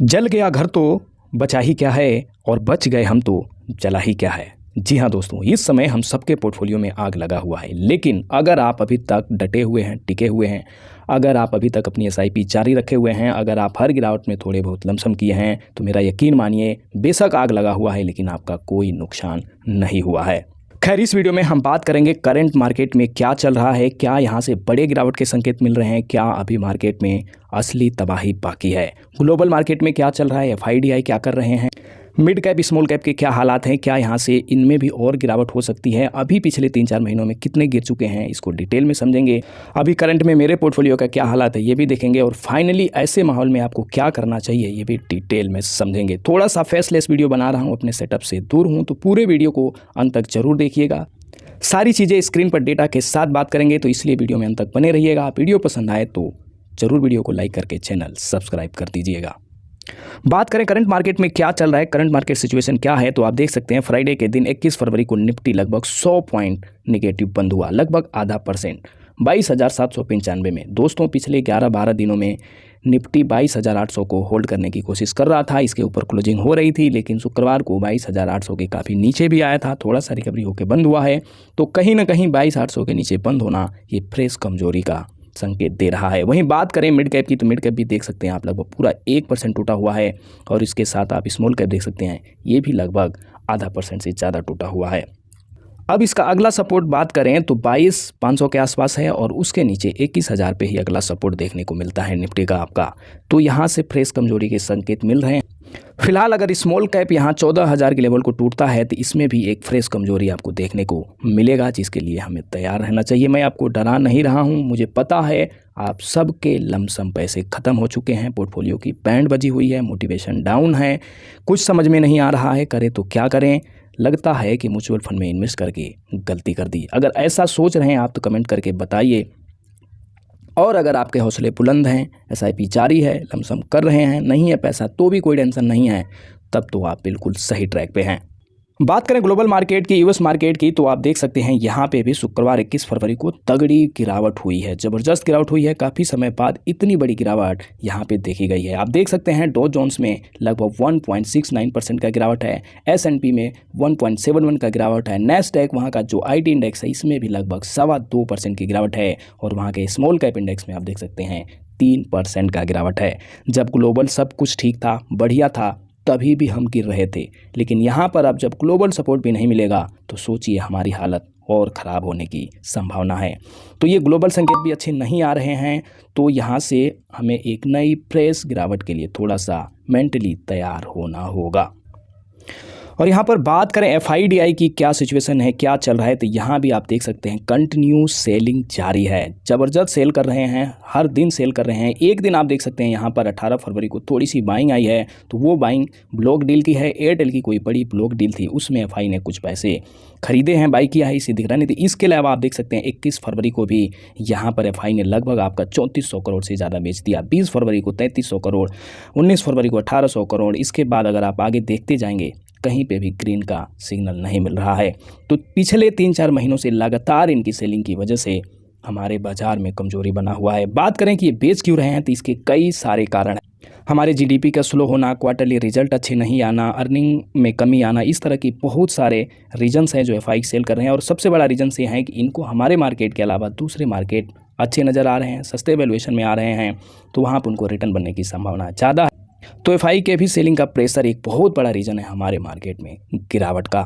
जल गया घर तो बचा ही क्या है और बच गए हम तो जला ही क्या है। जी हाँ दोस्तों, इस समय हम सबके पोर्टफोलियो में आग लगा हुआ है। लेकिन अगर आप अभी तक डटे हुए हैं, टिके हुए हैं, अगर आप अभी तक अपनी एसआईपी जारी रखे हुए हैं, अगर आप हर गिरावट में थोड़े बहुत लमसम किए हैं, तो मेरा यकीन मानिए, बेशक आग लगा हुआ है लेकिन आपका कोई नुकसान नहीं हुआ है। खैर, इस वीडियो में हम बात करेंगे करंट मार्केट में क्या चल रहा है, क्या यहाँ से बड़े गिरावट के संकेत मिल रहे हैं, क्या अभी मार्केट में असली तबाही बाकी है, ग्लोबल मार्केट में क्या चल रहा है, एफआईडीआई क्या कर रहे हैं, मिड कैप स्मॉल कैप के क्या हालात हैं, क्या यहाँ से इनमें भी और गिरावट हो सकती है, अभी पिछले 3-4 महीनों में कितने गिर चुके हैं, इसको डिटेल में समझेंगे। अभी करंट में मेरे पोर्टफोलियो का क्या हालात है ये भी देखेंगे और फाइनली ऐसे माहौल में आपको क्या करना चाहिए ये भी डिटेल में समझेंगे। थोड़ा सा फेसलेस वीडियो बना रहा हूँ, अपने सेटअप से दूर हूँ, तो पूरे वीडियो को अंत तक जरूर देखिएगा। सारी चीज़ें स्क्रीन पर डेटा के साथ बात करेंगे, तो इसलिए वीडियो में अंत तक बने रहिएगा। वीडियो पसंद आए तो जरूर वीडियो को लाइक करके चैनल सब्सक्राइब कर दीजिएगा। बात करें करंट मार्केट में क्या चल रहा है, करंट मार्केट सिचुएशन क्या है, तो आप देख सकते हैं फ्राइडे के दिन 21 फरवरी को निफ्टी लगभग 100 पॉइंट नेगेटिव बंद हुआ, लगभग आधा % 22,795 में। दोस्तों, पिछले 11-12 दिनों में निफ्टी 22,800 को होल्ड करने की कोशिश कर रहा था, इसके ऊपर क्लोजिंग हो रही थी, लेकिन शुक्रवार को 22,800 के काफ़ी नीचे भी आया था, थोड़ा सा रिकवरी होकर बंद हुआ है। तो कहीं ना कहीं 22,800 के नीचे बंद होना ये फ्रेश कमजोरी का संकेत दे रहा है। वहीं बात करें मिड कैप की, तो मिड कैप भी देख सकते हैं आप, लगभग पूरा 1% टूटा हुआ है, और इसके साथ आप स्मॉल कैप देख सकते हैं, ये भी लगभग आधा % से ज़्यादा टूटा हुआ है। अब इसका अगला सपोर्ट बात करें तो 22,500 के आसपास है, और उसके नीचे 21,000 पे ही अगला सपोर्ट देखने को मिलता है निफ्टी का आपका। तो यहाँ से फ्रेश कमजोरी के संकेत मिल रहे हैं। फिलहाल अगर स्मॉल कैप यहाँ 14,000 के लेवल को टूटता है तो इसमें भी एक फ्रेश कमजोरी आपको देखने को मिलेगा, जिसके लिए हमें तैयार रहना चाहिए। मैं आपको डरा नहीं रहा हूँ, मुझे पता है आप सबके लमसम पैसे ख़त्म हो चुके हैं, पोर्टफोलियो की बैंड बजी हुई है, मोटिवेशन डाउन है, कुछ समझ में नहीं आ रहा है, करें तो क्या करें, लगता है कि म्यूचुअल फंड में इन्वेस्ट करके गलती कर दी। अगर ऐसा सोच रहे हैं आप तो कमेंट करके बताइए, और अगर आपके हौसले बुलंद हैं, एसआईपी जारी है, लमसम कर रहे हैं, नहीं है पैसा तो भी कोई टेंशन नहीं है, तब तो आप बिल्कुल सही ट्रैक पे हैं। बात करें ग्लोबल मार्केट की, यूएस मार्केट की, तो आप देख सकते हैं यहाँ पे भी शुक्रवार 21 फरवरी को तगड़ी गिरावट हुई है, ज़बरदस्त गिरावट हुई है। काफ़ी समय बाद इतनी बड़ी गिरावट यहाँ पे देखी गई है। आप देख सकते हैं डॉ जोन्स में लगभग 1.69% का गिरावट है, S&P में 1.71 का गिरावट है, नैस्डैक वहाँ का जो IT इंडेक्स है इसमें भी लगभग 2.25% की गिरावट है, और वहाँ के स्मॉल कैप इंडेक्स में आप देख सकते हैं 3% का गिरावट है। जब ग्लोबल सब कुछ ठीक था, बढ़िया था, तभी भी हम गिर रहे थे, लेकिन यहाँ पर अब जब ग्लोबल सपोर्ट भी नहीं मिलेगा तो सोचिए हमारी हालत और ख़राब होने की संभावना है। तो ये ग्लोबल संकेत भी अच्छे नहीं आ रहे हैं, तो यहाँ से हमें एक नई फ्रेश गिरावट के लिए थोड़ा सा मेंटली तैयार होना होगा। और यहाँ पर बात करें एफआईडीआई की क्या सिचुएशन है, क्या चल रहा है, तो यहाँ भी आप देख सकते हैं कंटिन्यू सेलिंग जारी है, ज़बरदस्त सेल कर रहे हैं, हर दिन सेल कर रहे हैं। एक दिन आप देख सकते हैं यहाँ पर 18 फरवरी को थोड़ी सी बाइंग आई है, तो वो बाइंग ब्लॉक डील की है, एयरटेल की कोई बड़ी ब्लॉक डील थी, उसमें एफआई ने कुछ पैसे खरीदे हैं, बाई किया है, इसे दिख रहा नहीं थी। इसके अलावा आप देख सकते हैं 21 फरवरी को भी यहाँ पर एफआई ने लगभग आपका 3400 करोड़ से ज़्यादा बेच दिया, 20 फरवरी को 3300 करोड़, 19 फरवरी को 1800 करोड़। इसके बाद अगर आप आगे देखते जाएंगे कहीं पे भी ग्रीन का सिग्नल नहीं मिल रहा है। तो पिछले 3-4 महीनों से लगातार इनकी सेलिंग की वजह से हमारे बाजार में कमजोरी बना हुआ है। बात करें कि ये बेच क्यों रहे हैं, तो इसके कई सारे कारण हैं। हमारे जीडीपी का स्लो होना, क्वार्टरली रिजल्ट अच्छे नहीं आना, अर्निंग में कमी आना, इस तरह की बहुत सारे रीजन्स हैं जो एफआई सेल कर रहे हैं। और सबसे बड़ा रीजन ये है कि इनको हमारे मार्केट के अलावा दूसरे मार्केट अच्छे नज़र आ रहे हैं, सस्ते वैल्यूएशन में आ रहे हैं, तो वहाँ पर उनको रिटर्न बनने की संभावना ज़्यादा है। तो एफआई के भी सेलिंग का प्रेशर एक बहुत बड़ा रीज़न है हमारे मार्केट में गिरावट का।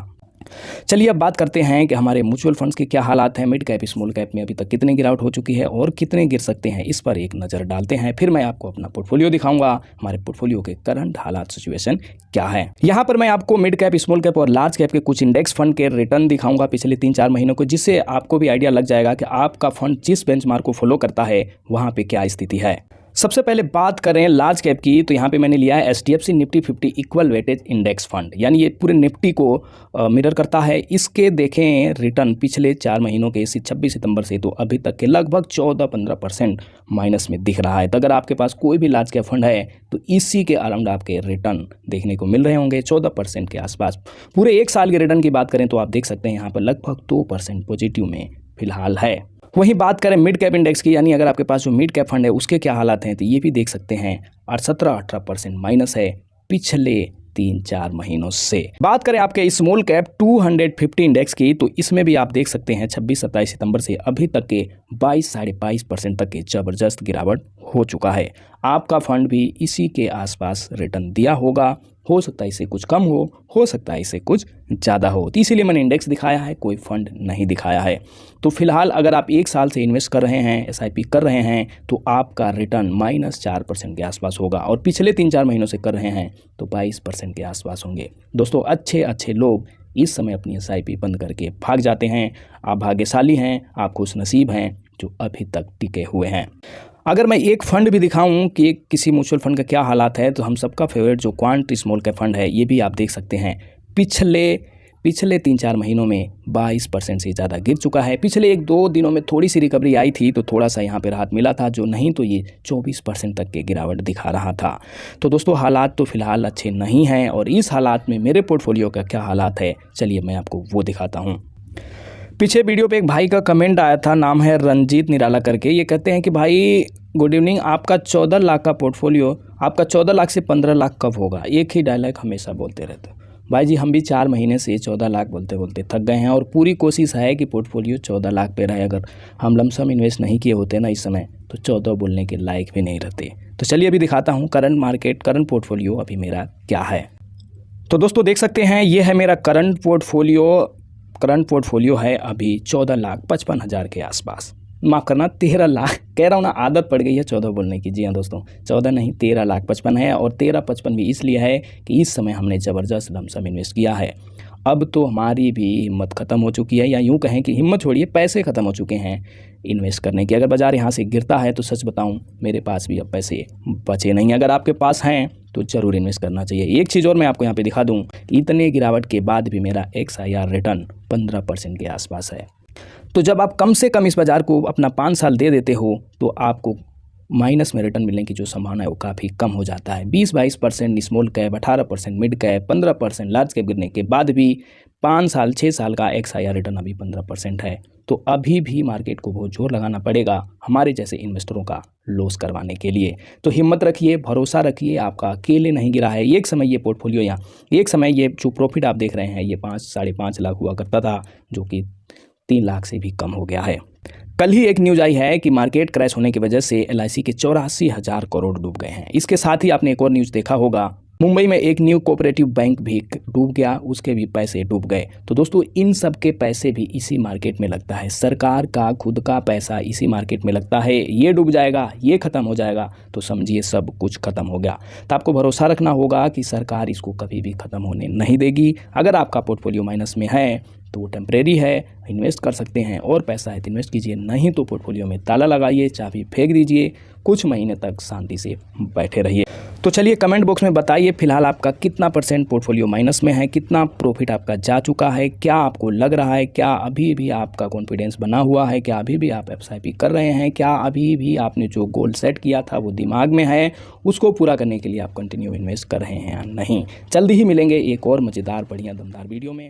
चलिए अब बात करते हैं कि हमारे म्यूचुअल फंड्स के क्या हालात हैं, मिड कैप स्मॉल कैप में अभी तक कितने गिरावट हो चुकी है और कितने गिर सकते हैं, इस पर एक नज़र डालते हैं। फिर मैं आपको अपना पोर्टफोलियो दिखाऊंगा, हमारे पोर्टफोलियो के करंट हालात सिचुएशन क्या है। यहाँ पर मैं आपको मिड कैप स्मॉल कैप और लार्ज कैप के कुछ इंडेक्स फंड के रिटर्न दिखाऊंगा पिछले 3-4 महीनों को, जिससे आपको भी आइडिया लग जाएगा कि आपका फंड जिस बेंचमार्क को फॉलो करता है वहाँ पर क्या स्थिति है। सबसे पहले बात करें लार्ज कैप की, तो यहाँ पे मैंने लिया है HDFC Nifty 50 equal weightage index fund, यानी ये पूरे निफ्टी को मिरर करता है। इसके देखें रिटर्न पिछले 4 महीनों के 26 सितंबर से तो अभी तक के लगभग 14-15% माइनस में दिख रहा है। तो अगर आपके पास कोई भी लार्ज कैप फंड है तो इसी के अराउंड आपके रिटर्न देखने को मिल रहे होंगे, 14% के आसपास। पूरे 1 साल के रिटर्न की बात करें तो आप देख सकते हैं यहाँ पर लगभग 2% पॉजिटिव में फिलहाल है। वहीं बात करें मिड कैप इंडेक्स की, यानी अगर आपके पास जो मिड कैप फंड है उसके क्या हालात हैं, तो ये भी देख सकते हैं और 17-18% माइनस है पिछले 3-4 महीनों से। बात करें आपके स्मॉल कैप 250 इंडेक्स की, तो इसमें भी आप देख सकते हैं 26-27 सितंबर से अभी तक के 22-22.5% तक के ज़बरदस्त गिरावट हो चुका है। आपका फंड भी इसी के आसपास रिटर्न दिया होगा, हो सकता है इससे कुछ कम हो सकता है इससे कुछ ज़्यादा हो, तो इसीलिए मैंने इंडेक्स दिखाया है, कोई फंड नहीं दिखाया है। तो फिलहाल अगर आप 1 साल से इन्वेस्ट कर रहे हैं, SIP कर रहे हैं, तो आपका रिटर्न -4% के आसपास होगा, और पिछले 3-4 महीनों से कर रहे हैं तो 22% के आसपास होंगे। दोस्तों अच्छे लोग इस समय अपनी SIP बंद करके भाग जाते हैं। आप भाग्यशाली हैं, आप खुशनसीब हैं जो अभी तक टिके हुए हैं। अगर मैं एक फ़ंड भी दिखाऊं कि किसी म्यूचुअल फंड का क्या हालात है, तो हम सबका फेवरेट जो क्वांट स्मॉल कैप फंड है, ये भी आप देख सकते हैं पिछले 3-4 महीनों में 22% से ज़्यादा गिर चुका है। पिछले 1-2 दिनों में थोड़ी सी रिकवरी आई थी, तो थोड़ा सा यहाँ पे राहत मिला था, जो नहीं तो ये 24% तक के गिरावट दिखा रहा था। तो दोस्तों हालात तो फ़िलहाल अच्छे नहीं हैं, और इस हालात में मेरे पोर्टफोलियो का क्या हालात है, चलिए मैं आपको वो दिखाता हूँ। पीछे वीडियो पे एक भाई का कमेंट आया था, नाम है रंजीत निराला करके। ये कहते हैं कि भाई गुड इवनिंग, आपका 14 लाख का पोर्टफोलियो, आपका 14 लाख से 15 लाख कब होगा? एक ही डायलॉग हमेशा बोलते रहते हो। भाई जी हम भी 4 महीने से 14 लाख बोलते बोलते थक गए हैं, और पूरी कोशिश है कि पोर्टफोलियो 14 लाख पे रहे। अगर हम लमसम इन्वेस्ट नहीं किए होते ना इस समय, तो 14 बोलने के लायक भी नहीं रहते। तो चलिए अभी दिखाता हूँ करंट पोर्टफोलियो अभी मेरा क्या है। तो दोस्तों देख सकते हैं ये है मेरा करंट पोर्टफोलियो है अभी 14,55,000 के आसपास। माफ़ करना 13 लाख कह रहा हूँ ना, आदत पड़ गई है 14 बोलने की। जी हाँ दोस्तों, 14 नहीं 13,55,000 है, और 13,55 भी इसलिए है कि इस समय हमने ज़बरदस्त लमसम इन्वेस्ट किया है। अब तो हमारी भी हिम्मत ख़त्म हो चुकी है, या यूँ कहें कि हिम्मत छोड़िए, पैसे ख़त्म हो चुके हैं इन्वेस्ट करने की। अगर बाज़ार यहाँ से गिरता है तो सच बताऊँ मेरे पास भी अब पैसे बचे नहीं। अगर आपके पास हैं तो ज़रूर इन्वेस्ट करना चाहिए। एक चीज़ और मैं आपको यहाँ पे दिखा दूँ कि इतने गिरावट के बाद भी मेरा XIR रिटर्न 15% के आसपास है। तो जब आप कम से कम इस बाज़ार को अपना 5 साल दे देते हो, तो आपको माइनस में रिटर्न मिलने की जो संभावना है वो काफ़ी कम हो जाता है। 20-22% small cap, 18% mid cap, 15% large cap गिरने के बाद भी 5 साल 6 साल का XIR रिटर्न अभी 15% है। तो अभी भी मार्केट को बहुत जोर लगाना पड़ेगा हमारे जैसे इन्वेस्टरों का लॉस करवाने के लिए। तो हिम्मत रखिए, भरोसा रखिए, आपका अकेले नहीं गिरा है। एक समय ये पोर्टफोलियो एक समय ये जो प्रॉफिट आप देख रहे हैं ये 5-5.5 लाख हुआ करता था, जो कि 3 लाख से भी कम हो गया है। कल ही एक न्यूज़ आई है कि मार्केट क्रैश होने की वजह से LIC के 84,000 करोड़ डूब गए हैं। इसके साथ ही आपने एक और न्यूज़ देखा होगा, मुंबई में एक न्यू कोऑपरेटिव बैंक भी डूब गया, उसके भी पैसे डूब गए। तो दोस्तों इन सब के पैसे भी इसी मार्केट में लगता है। सरकार का खुद का पैसा इसी मार्केट में लगता है। ये डूब जाएगा, ये ख़त्म हो जाएगा, तो समझिए सब कुछ ख़त्म हो गया। तो आपको भरोसा रखना होगा कि सरकार इसको कभी भी ख़त्म होने नहीं देगी। अगर आपका पोर्टफोलियो माइनस में है तो वो टेम्परेरी है, इन्वेस्ट कर सकते हैं, और पैसा है तो इन्वेस्ट कीजिए, नहीं तो पोर्टफोलियो में ताला लगाइए, चाबी फेंक दीजिए, कुछ महीने तक शांति से बैठे रहिए। तो चलिए कमेंट बॉक्स में बताइए फिलहाल आपका कितना % पोर्टफोलियो माइनस में है, कितना प्रॉफिट आपका जा चुका है, क्या आपको लग रहा है, क्या अभी भी आपका कॉन्फिडेंस बना हुआ है, क्या अभी भी आप SIP कर रहे हैं, क्या अभी भी आपने जो गोल सेट किया था वो दिमाग में है, उसको पूरा करने के लिए आप कंटिन्यू इन्वेस्ट कर रहे हैं या नहीं। जल्दी ही मिलेंगे एक और मज़ेदार बढ़िया दमदार वीडियो में।